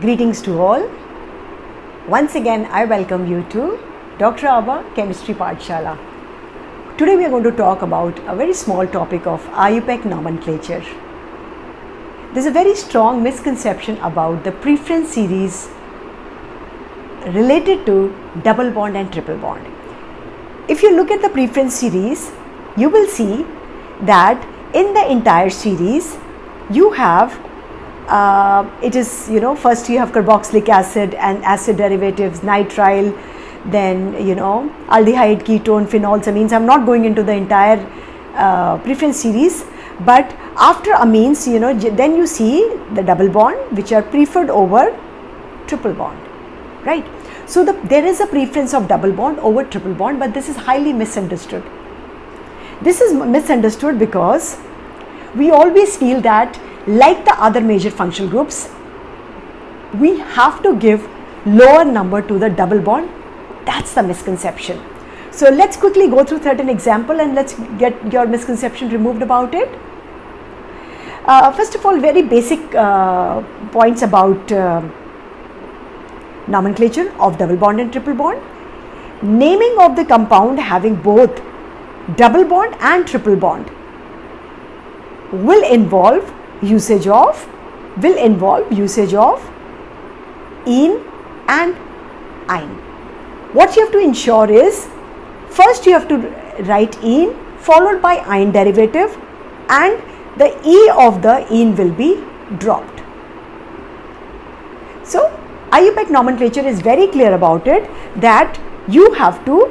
Greetings to all. Once again, I welcome you to Dr. Abha Chemistry Pathshala. Today we are going to talk about a very small topic of IUPAC nomenclature. There's a very strong misconception about the preference series related to double bond and triple bond. If you look at the preference series, you will see that in the entire series you have first you have carboxylic acid and acid derivatives, nitrile, then aldehyde, ketone, phenols, amines. I'm not going into the entire preference series, but after amines, then you see the double bond which are preferred over triple bond, right? So there is a preference of double bond over triple bond, but this is highly misunderstood. This is misunderstood because we always feel that, like the other major functional groups, we have to give lower number to the double bond. That's the misconception. So let's quickly go through certain example and let's get your misconception removed about it. First of all, very basic points about nomenclature of double bond and triple bond. Naming of the compound having both double bond and triple bond will involve usage of ene and ine. What you have to ensure is, first you have to write ene followed by ine derivative, and the E of the ene will be dropped. So IUPAC nomenclature is very clear about it, that you have to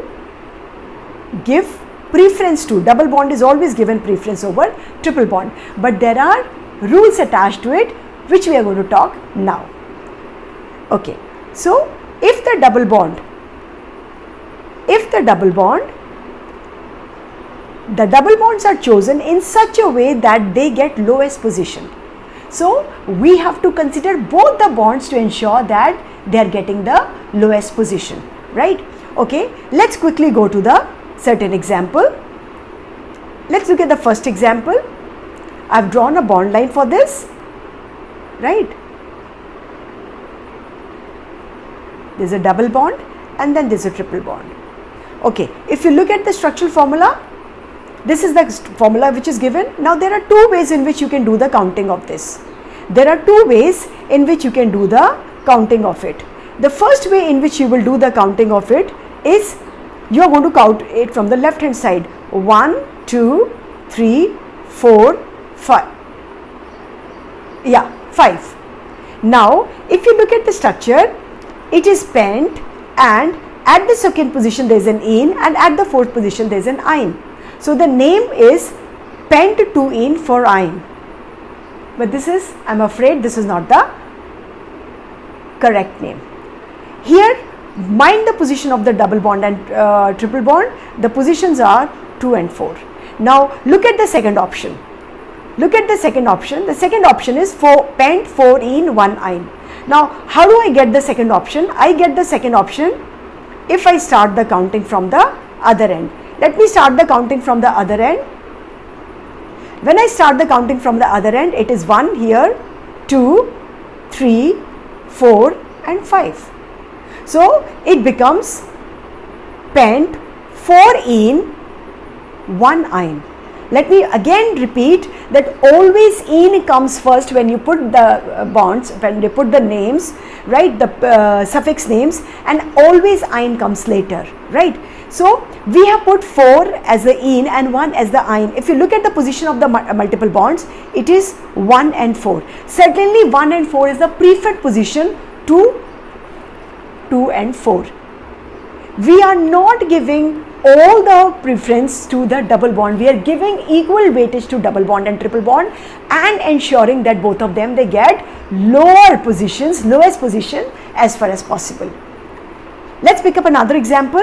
give preference to double bond is always given preference over triple bond, but there are rules attached to it which we are going to talk now. Okay, so if the double bond, the double bonds are chosen in such a way that they get lowest position. So we have to consider both the bonds to ensure that they are getting the lowest position, right? Okay, let's quickly go to the certain example. Let's look at the first example. I've drawn a bond line for this, right? There's a double bond and then there's a triple bond. Okay, if you look at the structural formula, this is the formula which is given. Now there are two ways in which you can do the counting of this. There are two ways in which you can do the counting of it. The first way in which you will do the counting of it is, you are going to count it from the left hand side. 1, 2, 3, 4, 5. Yeah, 5. Now, if you look at the structure, it is pent, and at the second position there is an ene, and at the fourth position there is an ine. So the name is pent 2-ene for ine. But this is, I'm afraid, this is not the correct name. Here, mind the position of the double bond and triple bond. The positions are 2 and 4. Now look at the second option. Look at the second option. The second option is pent 4-ene 1-ine. Now how do I get the second option? I get the second option if I start the counting from the other end. Let me start the counting from the other end. When I start the counting from the other end, it is 1 here, 2, 3, 4 and 5. So it becomes pent 4-ene 1-ine. Let me again repeat that always ene comes first when you put the bonds, when you put the names, right, the suffix names, and always ine comes later, right? So we have put 4 as the ene and 1 as the ine. If you look at the position of the multiple bonds, it is 1 and 4. Certainly 1 and 4 is the preferred position to 2 and 4. We are not giving all the preference to the double bond. We are giving equal weightage to double bond and triple bond, and ensuring that both of them, they get lower positions, lowest position as far as possible. Let's pick up another example.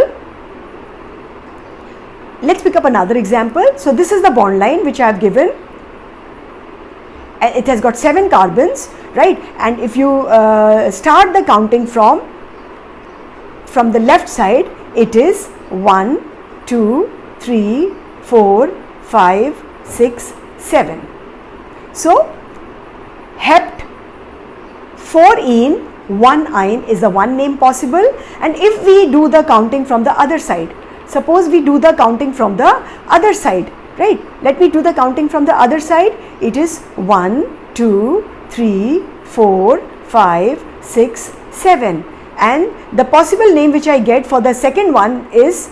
So this is the bond line which I have given. It has got 7 carbons, right? And if you start the counting from the left side, it is 1, 2, 3, 4, 5, 6, 7. So hept 4-ene one ayn is the one name possible. And if we do the counting from the other side, suppose we do the counting from the other side, right? Let me do the counting from the other side. It is 1, 2, 3, 4, 5, 6, 7. And the possible name which I get for the second one is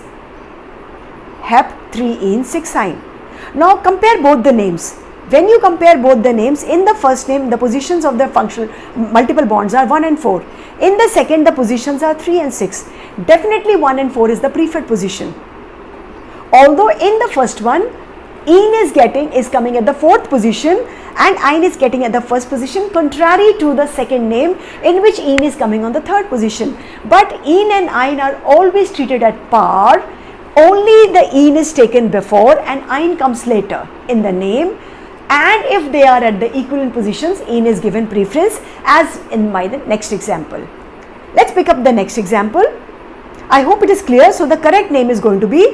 HEP 3 in 6 ayn. Now compare both the names. When you compare both the names, in the first name the positions of the functional multiple bonds are 1 and 4. In the second the positions are 3 and 6. Definitely 1 and 4 is the preferred position. Although in the first one een is coming at the fourth position and ayn is getting at the first position, contrary to the second name in which een is coming on the third position. But een and ayn are always treated at par. Only the een is taken before and ayn comes later in the name. And if they are at the equivalent positions, een is given preference, as in my next example. Let's pick up the next example. I hope it is clear. So the correct name is going to be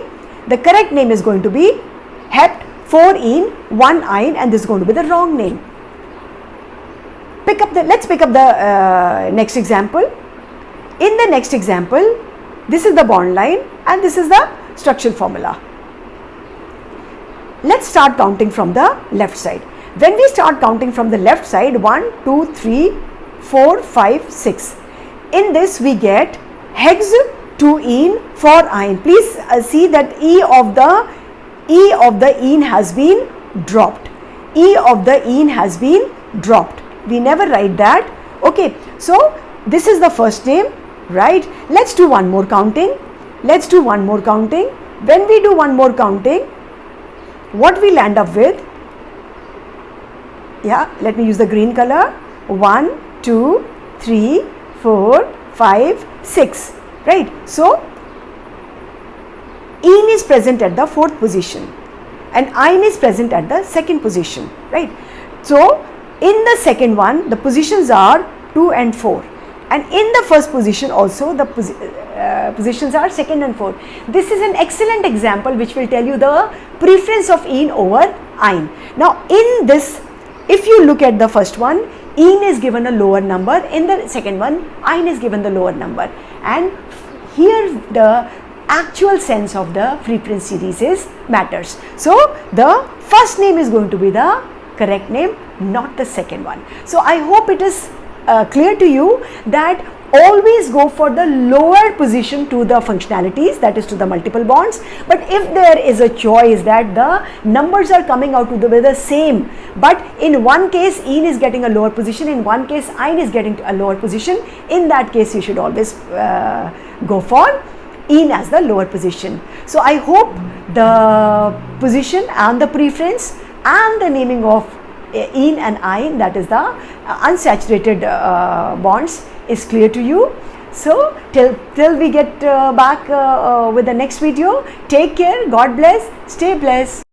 HEP 4 in 1 ayn, and this is going to be the wrong name. Let's pick up the next example. In the next example, this is the bond line and this is the structural formula. Let's start counting from the left side. When we start counting from the left side, 1, 2, 3, 4, 5, 6. In this we get hex 2 in 4 ayn. Please see that E of the een has been dropped. E of the een has been dropped. We never write that. Okay, so this is the first name, right? Let's do one more counting. When we do one more counting, what we'll end up with, let me use the green color, 1, 2, 3, 4, 5, 6, right? So een is present at the fourth position and ayn is present at the second position, right? So in the second one the positions are 2 and 4, and in the first position also the positions are 2nd and 4th. This is an excellent example which will tell you the preference of een over ayn. Now in this, if you look at the first one, een is given a lower number, in the second one ayn is given the lower number, and here the actual sense of the preference series is matters. So the first name is going to be the correct name, not the second one. So I hope it is clear to you that always go for the lower position to the functionalities, that is to the multiple bonds. But if there is a choice that the numbers are coming out to be the same, but in one case een is getting a lower position, in one case ayn is getting a lower position, in that case you should always go for een as the lower position. So I hope the position and the preference and the naming of een and ayn, that is the unsaturated bonds, is clear to you. So till we get back with the next video, take care, God bless, stay blessed.